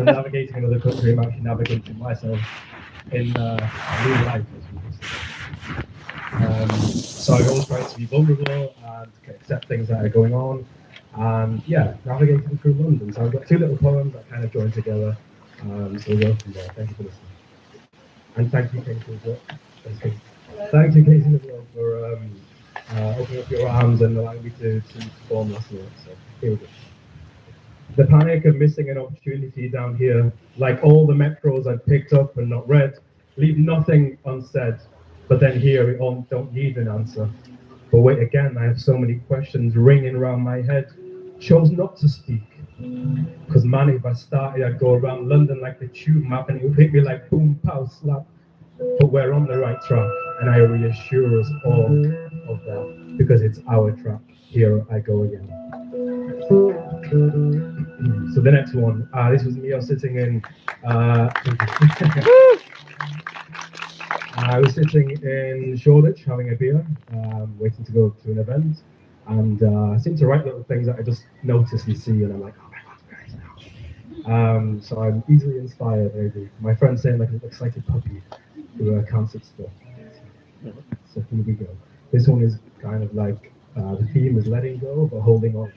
than navigating another country, I'm actually navigating myself in real life. So I've always tried to be vulnerable and accept things that are going on, and yeah, navigating through London. So I've got two little poems that kind of join together. So we'll go from there. Thank you for listening, and thank you, Casey, as well. Thank you, Casey, as well, for opening up your arms and allowing me to perform last night. So here we go. The panic of missing an opportunity down here, like all the metros I've picked up and not read, leave nothing unsaid. But then here we all don't need an answer. But wait again, I have so many questions ringing around my head. Chose not to speak. Because man, if I started, I'd go around London like the tube map and it would hit me like boom, pow, slap. But we're on the right track, and I reassure us all of that, because it's our track. Here I go again. So the next one, this was me. I was sitting in. I was sitting in Shoreditch having a beer, waiting to go to an event, and I seem to write little things that I just notice and see, and I'm like, oh my god, where is it now? So I'm easily inspired. Maybe my friend's saying like an excited puppy who can't sit still. So here we go. This one is kind of like the theme is letting go, but holding on.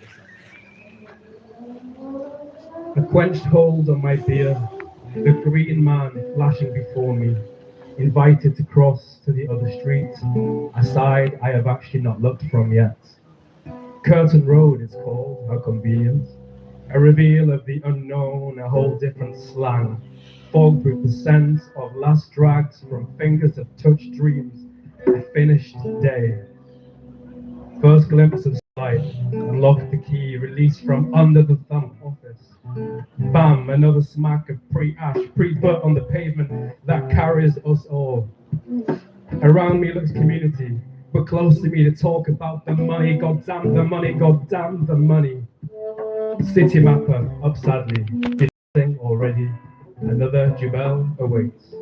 A quenched hold on my beer, the green man flashing before me, invited to cross to the other street, a side I have actually not looked from yet. Curtain Road is called, how convenient. A reveal of the unknown, a whole different slang. Fogged with the sense of last drags from fingers that touch dreams, a finished day. First glimpse of light, unlocked the key, released from under the thumb office. Bam, another smack of pre-ash, pre-butt on the pavement that carries us all. Around me looks community, but close to me to talk about the money, goddamn the money, goddamn the money. City mapper, up sadly, did nothing already. Another Jubel awaits.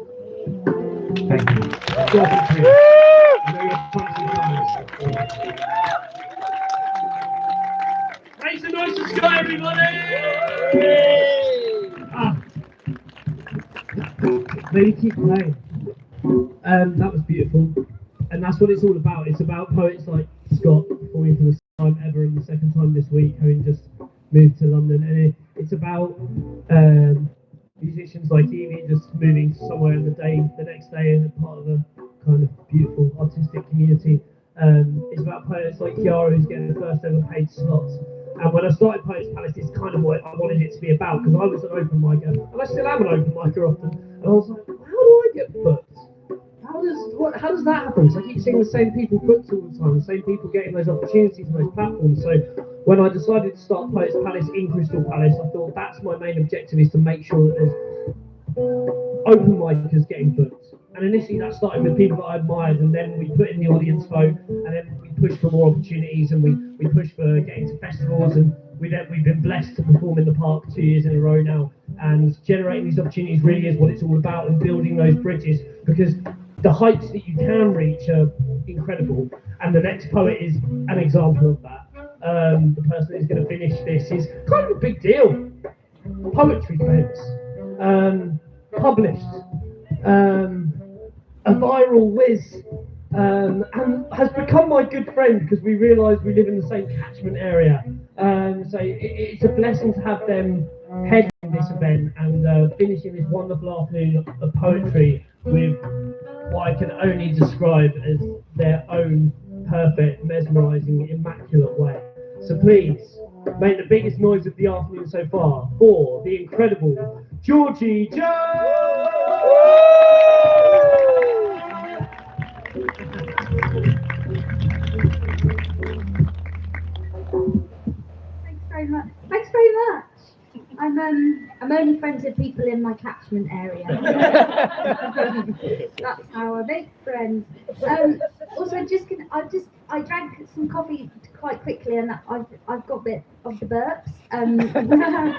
Thank you. Make some noise to Sky, everybody! They keep playing. That was beautiful. And that's what it's all about. It's about poets like Scott performing for the first time ever and the second time this week, having just moved to London. And it's about musicians like Evie just moving somewhere in the next day, and part of a kind of beautiful artistic community. It's about poets like Kiara, who's getting the first ever paid slots. And when I started Poets Palace, it's kind of what I wanted it to be about, because I was an open micer, and I still am an open micer often. And I was like, how do I get booked? How does that happen? So I keep seeing the same people booked all the time, the same people getting those opportunities and those platforms. So when I decided to start Poets Palace in Crystal Palace, I thought that's my main objective, is to make sure that there's open micers getting booked. And initially that started with people that I admired, and then we put in the audience vote, and then we pushed for more opportunities, and we pushed for getting to festivals, and we've been blessed to perform in the park 2 years in a row now. And generating these opportunities really is what it's all about, and building those bridges, because the heights that you can reach are incredible, and the next poet is an example of that. The person who's going to finish this is kind of a big deal. Poetry fence, published, a viral whiz, and has become my good friend because we realise we live in the same catchment area. So it's a blessing to have them heading this event and finishing this wonderful afternoon of poetry with what I can only describe as their own perfect, mesmerising, immaculate way. So please, make the biggest noise of the afternoon so far for the incredible Georgie Jones! Thanks very much. Thanks very much. I'm only friends with people in my catchment area. That's how I make friends. Also, I drank some coffee quite quickly, and I've got a bit of the burps.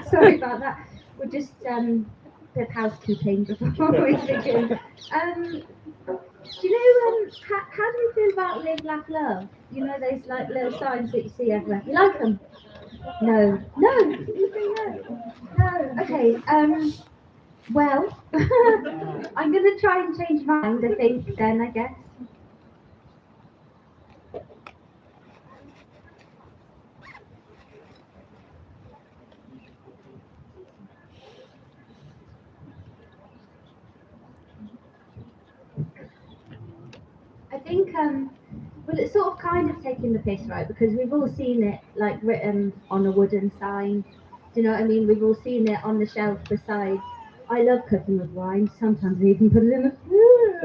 Sorry about that. We're just a bit of housekeeping before we begin. Do you know how do you feel about Live, Laugh, Love? You know those like little signs that you see everywhere. You like them? No. No. You say no. No. Okay. Well, I'm gonna try and change my mind. I think then. I guess. I think. Well, it's sort of kind of taking the piss, right? Because we've all seen it like written on a wooden sign. Do you know what I mean? We've all seen it on the shelf beside. I love cooking with wine. Sometimes I even put it in the food.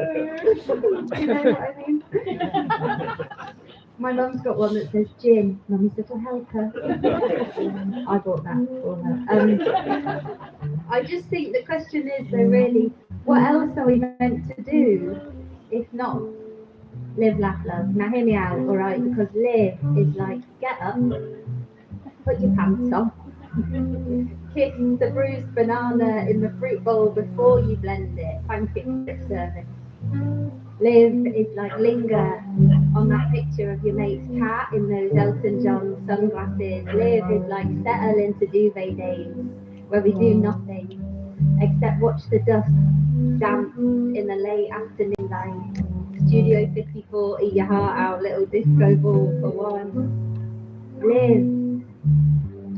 Do you know what I mean? My mum's got one that says gin. Mummy's little helper. I bought that for her. I just think the question is though really, what else are we meant to do if not live, laugh, love? Now hear me out, alright? Because live is like get up, put your pants on, kiss the bruised banana in the fruit bowl before you blend it, thank it for service. Live is like linger on that picture of your mate's cat in those Elton John sunglasses. Live is like settle into duvet days where we do nothing except watch the dust dance in the late afternoon light. Studio 54, eat your heart out, little disco ball for one. Live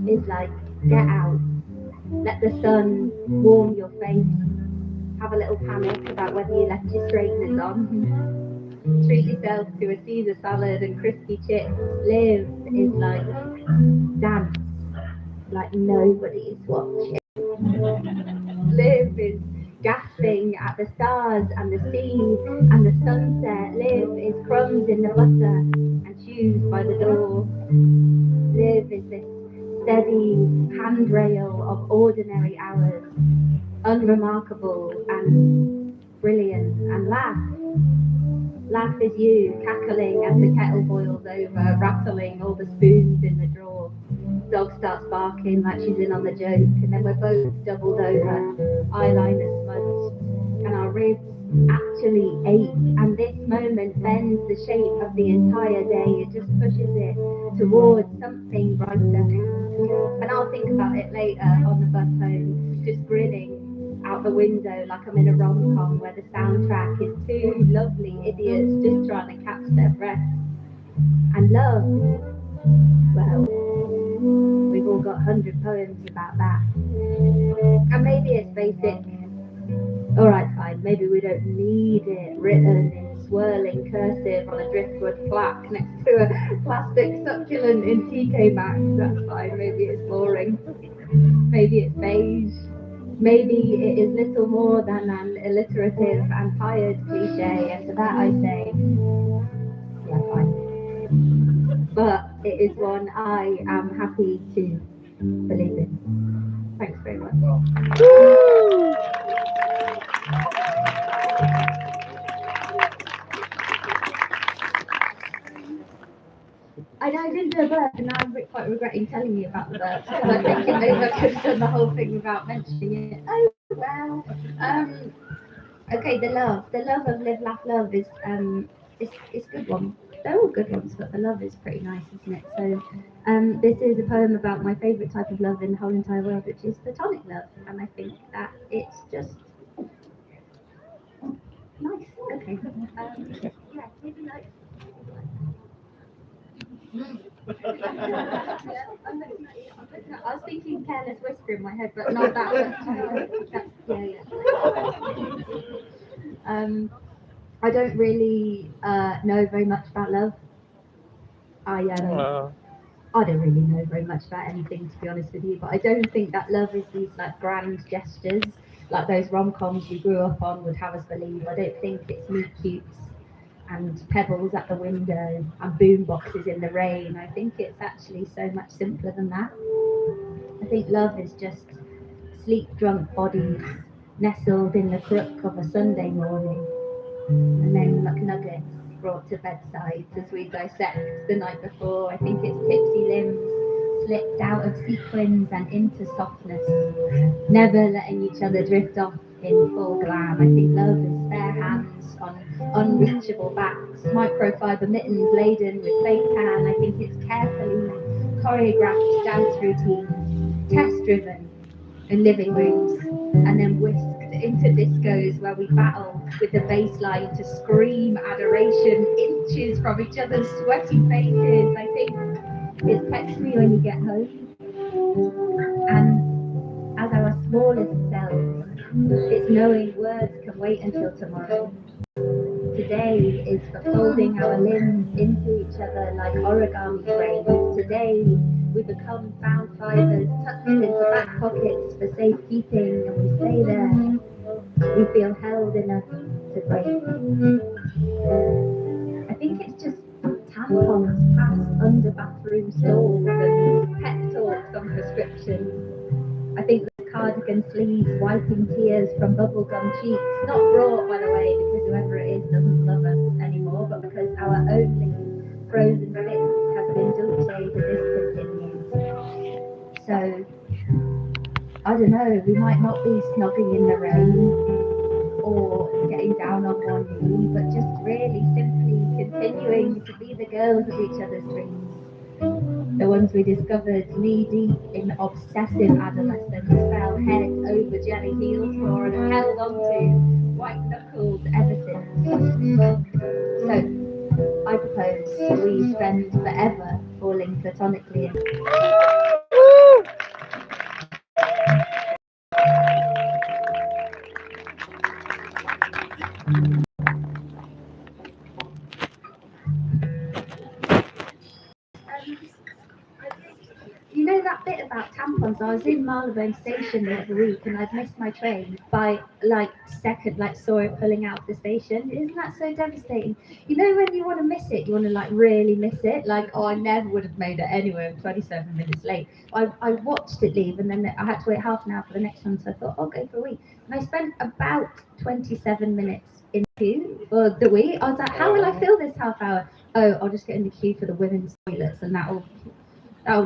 is like get out, let the sun warm your face, have a little panic about whether you left your straighteners on. Treat yourself to a Caesar salad and crispy chips. Live is like dance, like nobody is watching. Live is gasping at the stars and the sea and the sunset. Live is crumbs in the butter and shoes by the door. Live is this steady handrail of ordinary hours, unremarkable and brilliant, and laugh. Laugh is you, cackling as the kettle boils over, rattling all the spoons in the drawer. Dog starts barking like she's in on the joke, and then we're both doubled over, eyeliner smudged, and our ribs actually ache, and this moment bends the shape of the entire day. It just pushes it towards something brighter. And I'll think about it later on the bus home, just grinning out the window like I'm in a rom-com where the soundtrack is two lovely idiots just trying to catch their breath. And love, well, we've all got 100 poems about that. And maybe it's basic. Alright, fine, maybe we don't need it written in swirling cursive on a driftwood plaque next to a plastic succulent in TK Maxx. That's fine, maybe it's boring. Maybe it's beige. Maybe it is little more than an alliterative and tired cliche, and to that I say, yeah, fine. But it is one I am happy to believe in. Thanks very much. I know I didn't do a burp, and now I'm quite regretting telling you about the burp because I'm thinking maybe I could have done the whole thing without mentioning it. Oh well. Okay, the love of live, laugh, love is it's a good one. They're all good ones, but the love is pretty nice, isn't it? So, this is a poem about my favourite type of love in the whole entire world, which is platonic love, and I think that it's just nice. Okay. Yeah, maybe like. I was thinking careless whisper in my head, but not that much. Yeah. I don't really know very much about love. I don't really know very much about anything, to be honest with you. But I don't think that love is these like grand gestures, like those rom-coms we grew up on would have us believe. I don't think it's meet cutes and pebbles at the window and boom boxes in the rain. I think it's actually so much simpler than that. I think love is just sleep-drunk bodies nestled in the crook of a Sunday morning, and then McNuggets brought to bedside as we dissect the night before. I think it's tipsy limbs slipped out of sequins and into softness, never letting each other drift off in full glam. I think love is spare hands on unreachable backs, microfiber mittens laden with fake tan. I think it's carefully choreographed dance routines, test-driven in living rooms, and then whisked into discos where we battle with the bass line to scream adoration inches from each other's sweaty faces. I think it's text me when you get home. And as our smallest selves, it's knowing words can wait until tomorrow. Today is for folding our limbs into each other like origami frames. Today we become found fibers tucked into back pockets for safekeeping, and we stay there. We feel held enough to break. I think it's just tampons passed under bathroom stalls and pep talks on prescription. I think the cardigan sleeves wiping tears from bubblegum cheeks, not brought by the way because whoever it is doesn't love us anymore, but because our only frozen fix has been dulce but discontinued. So, I don't know, we might not be snogging in the rain or getting down on one knee, but just really simply continuing to be the girls of each other's dreams. The ones we discovered knee deep in obsessive adolescence, fell head over jelly heels for and held on to white knuckled ever since. So I propose we spend forever falling platonically in. You know that bit about tampons? I was in Marylebone Station the other week and I'd missed my train by saw it pulling out of the station. Isn't that so devastating? You know when you want to miss it, you want to really miss it. I never would have made it anyway. I'm 27 minutes late. I watched it leave and then I had to wait half an hour for the next one, so I thought I'll go for a week. And I spent about 27 minutes in the queue for the week. I was like, how will I fill this half hour? Oh, I'll just get in the queue for the women's toilets and that'll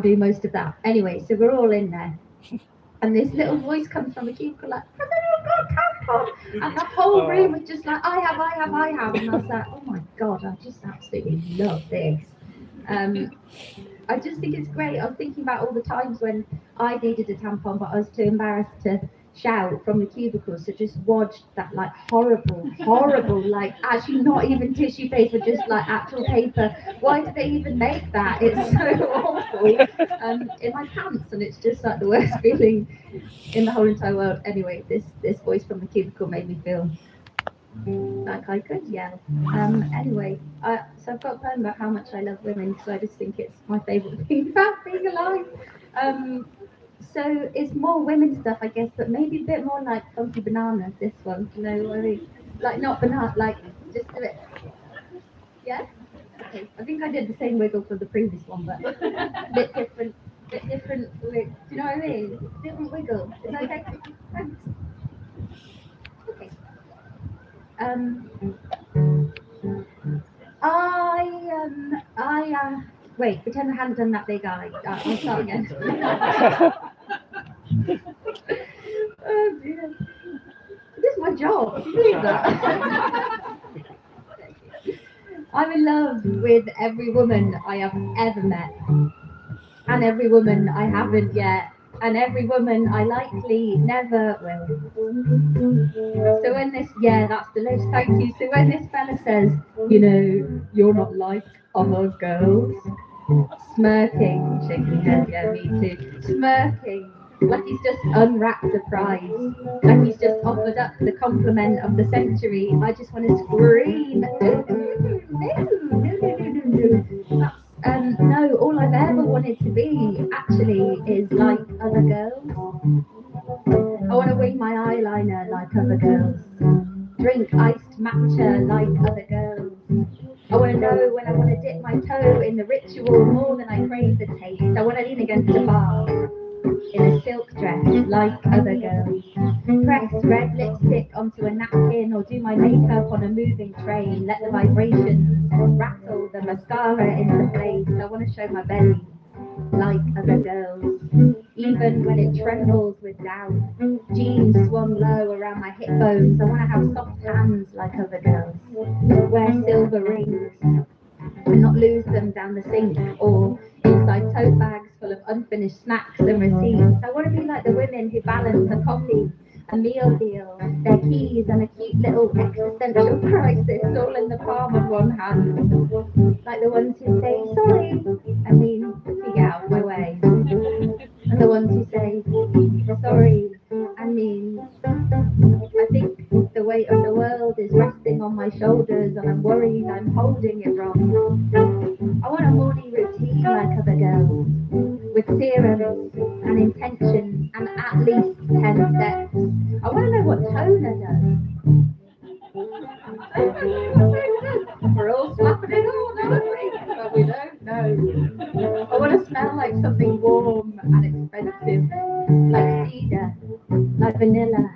do most of that. Anyway, so we're all in there. And this little voice comes from the cubicle like, has anyone got a tampon? And the whole room was just like, I have. And I was like, oh my God, I just absolutely love this. I just think it's great. I was thinking about all the times when I needed a tampon, but I was too embarrassed to shout from the cubicle, so just watched that horrible, actually not even tissue paper, just actual paper. Why do they even make that? It's so awful. In my pants, and it's just the worst feeling in the whole entire world. Anyway, this voice from the cubicle made me feel like I could yell. Anyway, so I've got a poem about how much I love women, so I just think it's my favourite thing about being alive. So it's more women stuff, I guess, but maybe a bit more like Funky Bananas, this one, you know what I mean? Not banana, just a bit. Yeah? Okay, I think I did the same wiggle for the previous one, but bit different wiggle. Do you know what I mean? Different wiggle. Is that okay? Thanks. Okay. Wait, pretend I hadn't done that big eye. I'll start again. Oh dear. This is my job. Can you believe that? I'm in love with every woman I have ever met, and every woman I haven't yet, and every woman I likely never will. So when that's the list, thank you. So when this fella says, you're not like other girls, smirking, shaking head, yeah, me too, smirking, like he's just unwrapped a prize, like he's just offered up the compliment of the century, I just want to scream, no, all I've ever wanted to be, actually, is like other girls. I want to wing my eyeliner like other girls, drink iced matcha like other girls. I want to know when I want to dip my toe in the ritual more than I crave the taste. I want to lean against a bar in a silk dress like other girls, press red lipstick onto a napkin or do my makeup on a moving train, let the vibrations rattle the mascara into place. I want to show my belly like other girls, even when it trembles with doubt, jeans swung low around my hip bones. I want to have soft hands like other girls, wear silver rings and not lose them down the sink or inside tote bags full of unfinished snacks and receipts. I want to be like the women who balance a coffee, a meal deal, their keys and a cute little existential crisis all in the palm of one hand. Like the ones who say, sorry, I mean, if you get out of my way. And the ones who say, sorry, I mean, I think the weight of the world is resting on my shoulders and I'm worried I'm holding it wrong. I want a morning routine like other girls, with serums and intentions and at least 10 steps. I want to know what toner does. We're all slapping it on, aren't we? But we don't know. I want to smell like something warm and expensive, like cedar, like vanilla,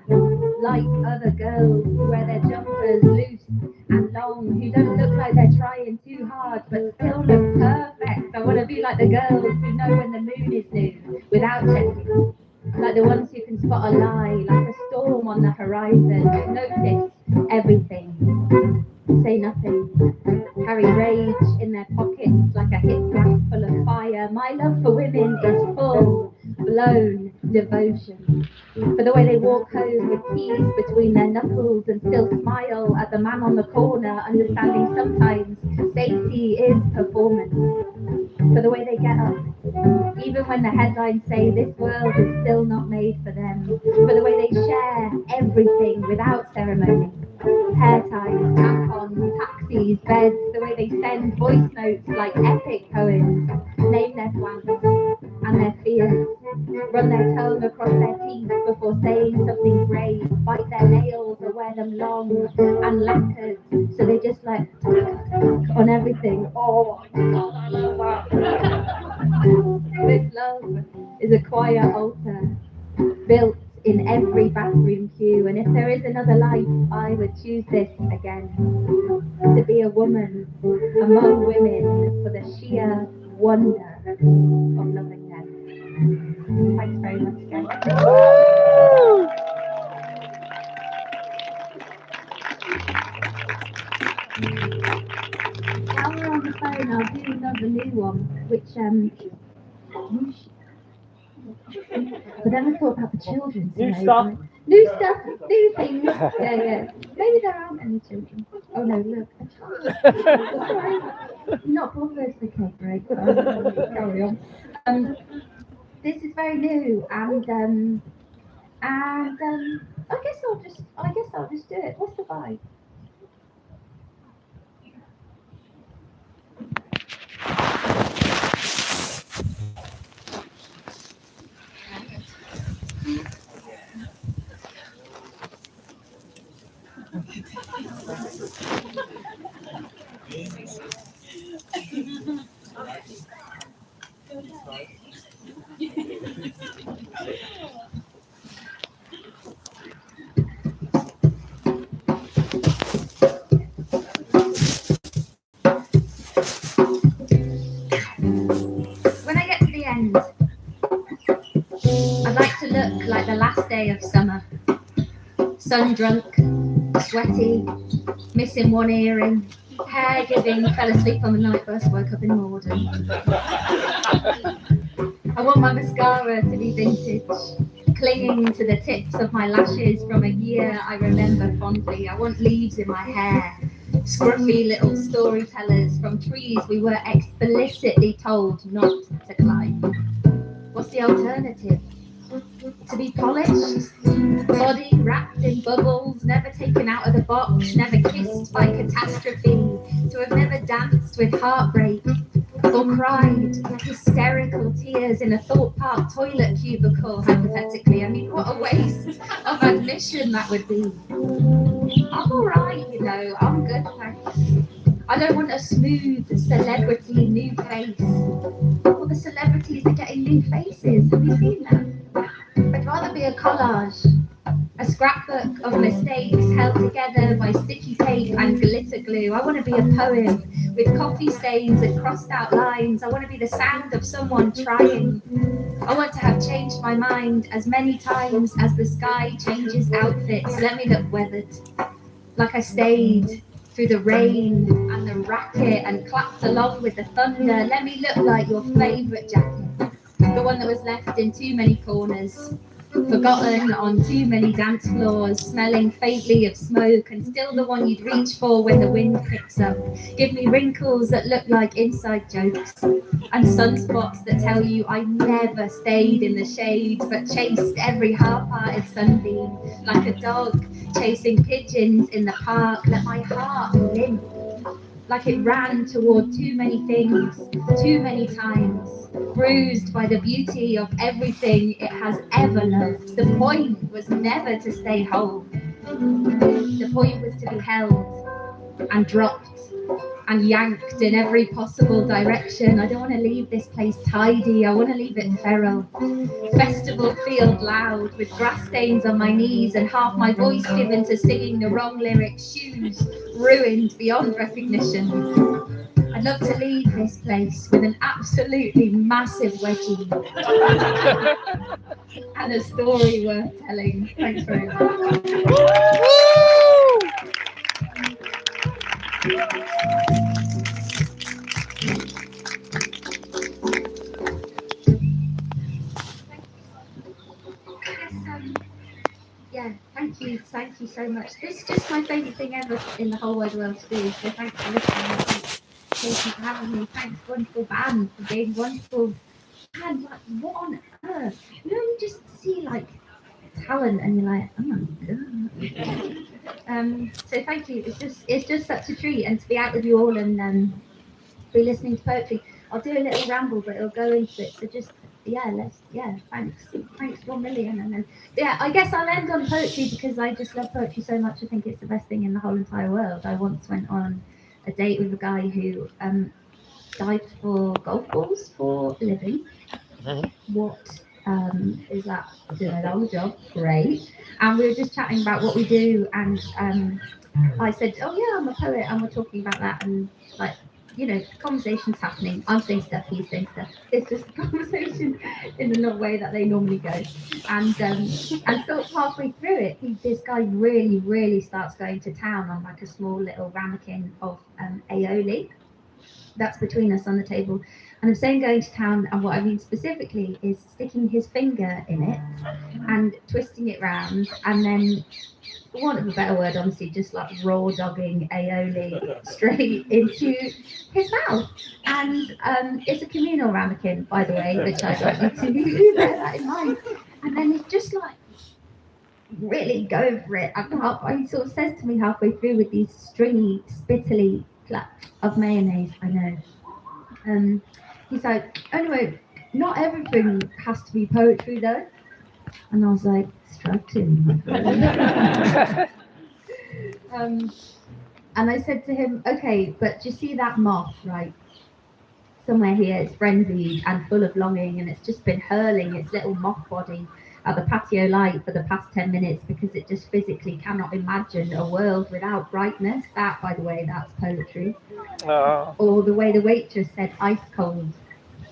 like other girls who wear their jumpers loose and long, who don't look like they're trying too hard but still look perfect. I want to be like the girls who know when the moon is new without checking. Like the ones who can spot a lie, like a storm on the horizon, notice everything, say nothing, carry rage in their pockets like a hip glass full of fire. My love for women is full blown devotion. For the way they walk home with keys between their knuckles and still smile at the man on the corner, understanding sometimes safety is performance. For the way they get up, even when the headlines say this world is still not made for them. For the way they share everything without ceremony. Hair ties, tampons, taxis, beds, the way they send voice notes like epic poems, name their plans and their fears, run their tongue across their teeth before saying something brave, bite their nails or wear them long and lacquered, so they just like on everything. Oh my god, I love that. This love is a quiet altar built in every bathroom queue, and if there is another life, I would choose this again. To be a woman among women for the sheer wonder of loving them. Thanks very much, guys. While we're on the phone, I'll do another new one, which but then I thought about the children. New stuff. New stuff, new things. Yeah. Maybe there aren't any children. Oh no, look, a child. Sorry. Not bothered. Okay, great. Carry on. This is very new, and I guess I'll just do it. What's the vibe? When I get to the end, I'd like to look like the last day of summer. Sun drunk, sweaty, missing one earring, hair giving, fell asleep on the night bus, woke up in Morden. I want my mascara to be vintage, clinging to the tips of my lashes from a year I remember fondly. I want leaves in my hair, scruffy little storytellers from trees we were explicitly told not to climb. What's the alternative? To be polished, body wrapped in bubbles, never taken out of the box, never kissed by catastrophe, to have never danced with heartbreak or cried hysterical tears in a Thorpe Park toilet cubicle, hypothetically. I mean, what a waste of admission that would be. I'm alright, you know, I'm good, thanks. I don't want a smooth celebrity new face. All the celebrities are getting new faces, have you seen that? I'd rather be a collage, a scrapbook of mistakes held together by sticky tape and glitter glue. I want to be a poem with coffee stains and crossed out lines. I want to be the sound of someone trying. I want to have changed my mind as many times as the sky changes outfits. Let me look weathered, like I stayed through the rain and the racket and clapped along with the thunder. Let me look like your favourite jacket. The one that was left in too many corners, forgotten on too many dance floors, smelling faintly of smoke, and still the one you'd reach for when the wind picks up. Give me wrinkles that look like inside jokes, and sunspots that tell you I never stayed in the shade, but chased every half-hearted sunbeam, like a dog chasing pigeons in the park. Let my heart limp, like it ran toward too many things, too many times, bruised by the beauty of everything it has ever loved. The point was never to stay whole. The point was to be held and dropped and yanked in every possible direction. I don't want to leave this place tidy, I want to leave it feral. Festival field loud, with grass stains on my knees and half my voice given to singing the wrong lyrics, shoes ruined beyond recognition. I'd love to leave this place with an absolutely massive wedgie and a story worth telling. Thanks very much. Yeah, thank you so much. This is just my favourite thing ever in the whole wide world to do. So thanks for listening. Thank you for having me. Thanks, wonderful band, for being wonderful. And like, what on earth? You know, you just see like talent, and you're like, oh my god. So thank you. It's just such a treat, and to be out with you all and be listening to poetry. I'll do a little ramble, but it'll go into it. So just thanks 1,000,000, and then I guess I'll end on poetry because I just love poetry so much. I think it's the best thing in the whole entire world. I once went on a date with a guy who dived for golf balls for a living. What is that? I don't know, that was a job. Great. And we were just chatting about what we do, and I said, oh yeah, I'm a poet, and we're talking about that, and like, you know, conversation's happening. I'm saying stuff, he's saying stuff. It's just a conversation in the way that they normally go. And so halfway through it, this guy really starts going to town on like a small little ramekin of aioli. That's between us on the table. And I'm saying going to town, and what I mean specifically is sticking his finger in it and twisting it round, and then, for want of a better word, honestly, just like raw dogging aioli straight into his mouth. And it's a communal ramekin, by the way, which I'd like you to bear that in mind. And then he's just like really going for it. He sort of says to me halfway through with these stringy, spittily claps of mayonnaise, I know. He's like, anyway, not everything has to be poetry though. And I was like, structured, my friend. And I said to him, okay, but do you see that moth, right? Somewhere here, it's frenzied and full of longing, and it's just been hurling its little moth body at the patio light for the past 10 minutes because it just physically cannot imagine a world without brightness. That, by the way, that's poetry. Or the way the waitress said ice cold.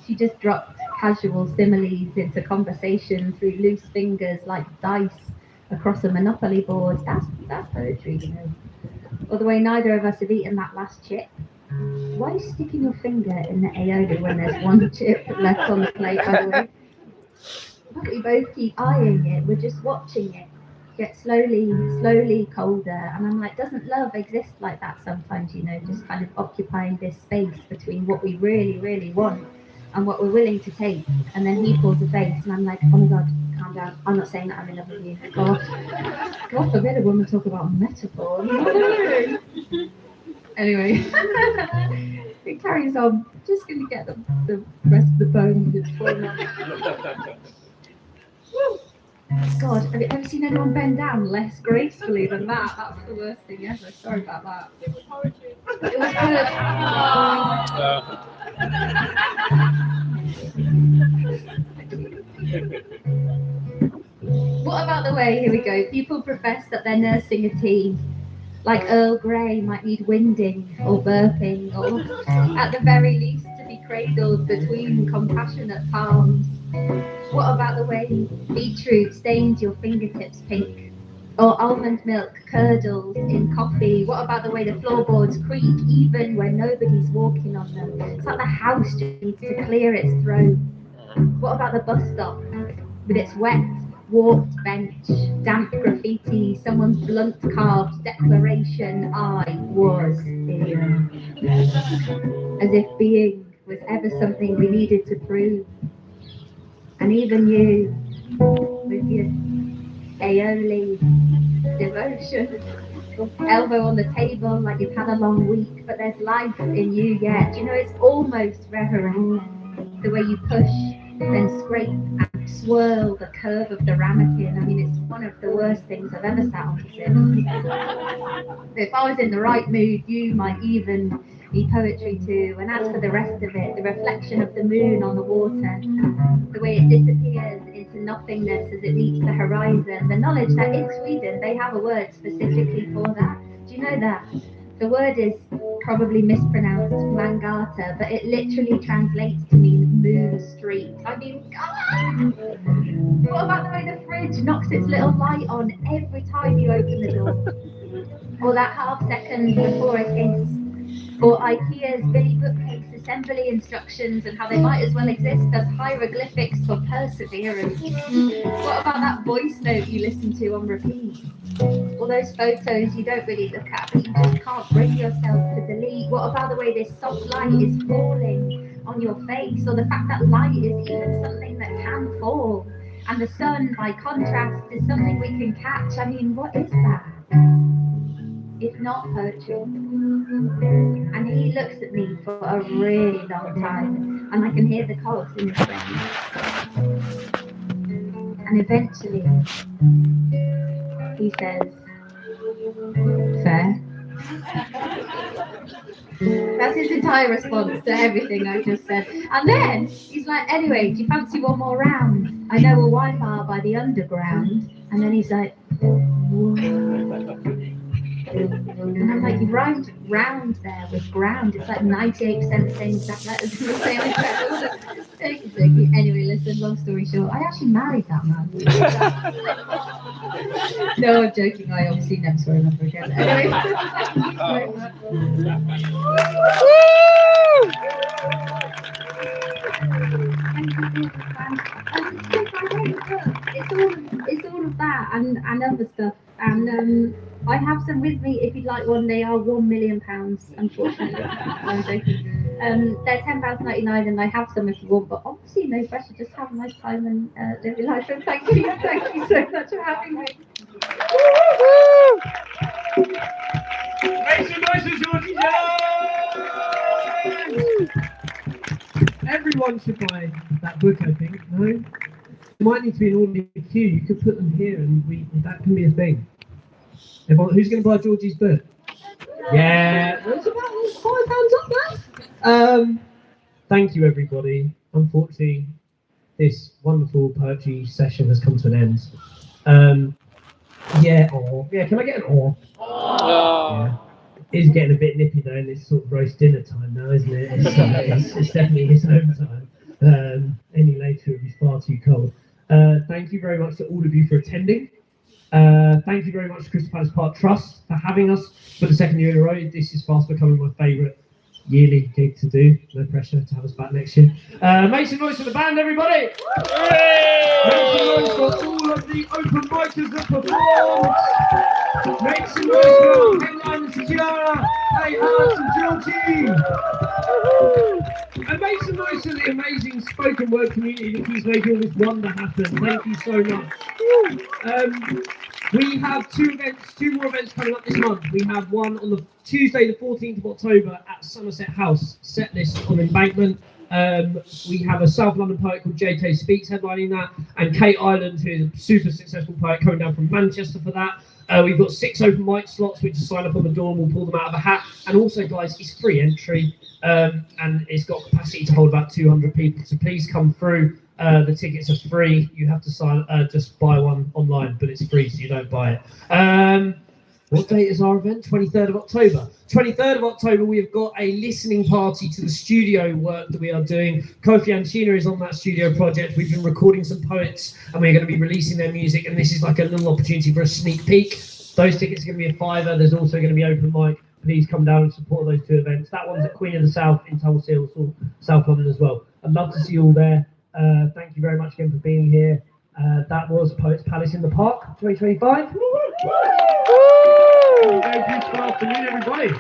She just dropped casual similes into conversation through loose fingers like dice across a Monopoly board. That's poetry, you know. Or the way neither of us have eaten that last chip. Why are you sticking your finger in the aioli when there's one chip left on the plate, by the way? But we both keep eyeing it. We're just watching it get slowly colder. And I'm like, doesn't love exist like that sometimes, you know, just kind of occupying this space between what we really want and what we're willing to take. And then he pulls a face, and I'm like, oh my god, calm down. I'm not saying that I'm in love with you. God forbid a woman talk about metaphor. Anyway, it carries on. Just going to get the rest of the poem before now. God, have you ever seen anyone bend down less gracefully than that? That's the worst thing ever. Sorry about that. It was poetry. It was What about the way, here we go, people profess that they're nursing a tea, like Earl Grey might need winding or burping, or at the very least to be cradled between compassionate palms. What about the way beetroot stains your fingertips pink, or almond milk curdles in coffee? What about the way the floorboards creak even when nobody's walking on them? It's like the house just needs to clear its throat. What about the bus stop with its wet, warped bench, damp graffiti, someone's blunt carved declaration, I was here. As if being was ever something we needed to prove. And even you, with your aioli devotion, elbow on the table like you've had a long week, but there's life in you yet. You know, it's almost reverent, the way you push, then scrape and swirl the curve of the ramekin. I mean, it's one of the worst things I've ever sat opposite. If I was in the right mood, you might even be poetry too. And as for the rest of it, the reflection of the moon on the water, the way it disappears into nothingness as it meets the horizon, the knowledge that in Sweden they have a word specifically for that. Do you know that? The word is probably mispronounced Mangata, but it literally translates to mean moon street. I mean, what about the way the fridge knocks its little light on every time you open the door? Or that half second before a kiss? Or IKEA's Billy bookcase assembly instructions and how they might as well exist as hieroglyphics for perseverance? What about that voice note you listen to on repeat? Or those photos you don't really look at but you just can't bring yourself to delete? What about the way this soft light is falling on your face? Or the fact that light is even something that can fall? And the sun, by contrast, is something we can catch. I mean, what is that? If not poetry. And he looks at me for a really long time, and I can hear the cogs in his brain. And eventually, he says, fair. That's his entire response to everything I just said. And then he's like, anyway, do you fancy one more round? I know a wine bar by the underground. And then he's like, whoa. And I'm like, you rhymed round there with ground. It's like 98% the same exact letters in the same exact order. Anyway, listen, long story short, I actually married that man. No, I'm joking. I obviously never saw him ever again. Anyway, it's all of that and other stuff. And I have some with me if you'd like one. They are £1 million, unfortunately. I'm joking. They're £10.99 and I have some if you want, but obviously no pressure, just have a nice time and live your life. And thank you so much for having me. Make some noise for Georgie Jones! Everyone should buy that book, I think. No? It might need to be an ordinary queue. You could put them here and that can be a thing. Everyone, who's going to buy Georgie's book? Yeah, there's about £5 up there. Thank you, everybody. Unfortunately, this wonderful poetry session has come to an end. Yeah, can I get an aw? Yeah. It's getting a bit nippy though, and it's sort of roast dinner time now, isn't it? It's definitely his home time. Any later it would be far too cold. Thank you very much to all of you for attending. Thank you very much to Crystal Palace Park Trust for having us for the second year in a row. This is fast becoming my favourite yearly gig to do. No pressure to have us back next year. Make some noise for the band, everybody! Make some noise for all of the open micers that performed! Make some noise for our headliners, Kiara, hey, Alex and Georgie! And make some noise for the amazing spoken word community that keeps making all this wonder happen. Thank you so much. We have two more events coming up this month. We have one on the Tuesday, the 14th of October at Somerset House, set list on Embankment. We have a South London poet called JK Speaks headlining that, and Kate Ireland, who is a super successful poet, coming down from Manchester for that. We've got 6 open mic slots, which is sign up on the door and we'll pull them out of a hat. And also, guys, it's free entry, and it's got capacity to hold about 200 people. So please come through. The tickets are free. You have to just buy one online, but it's free, so you don't buy it. What date is our event? 23rd of October. 23rd of October, we have got a listening party to the studio work that we are doing. Kofi Anchina is on that studio project. We've been recording some poets, and we're going to be releasing their music, and this is like a little opportunity for a sneak peek. Those tickets are going to be a £5. There's also going to be open mic. Please come down and support those two events. That one's at Queen of the South in Tulse Hill, South London as well. I'd love to see you all there. Thank you very much again for being here. That was Poets Palace in the Park 2025. Very beautiful afternoon, everybody.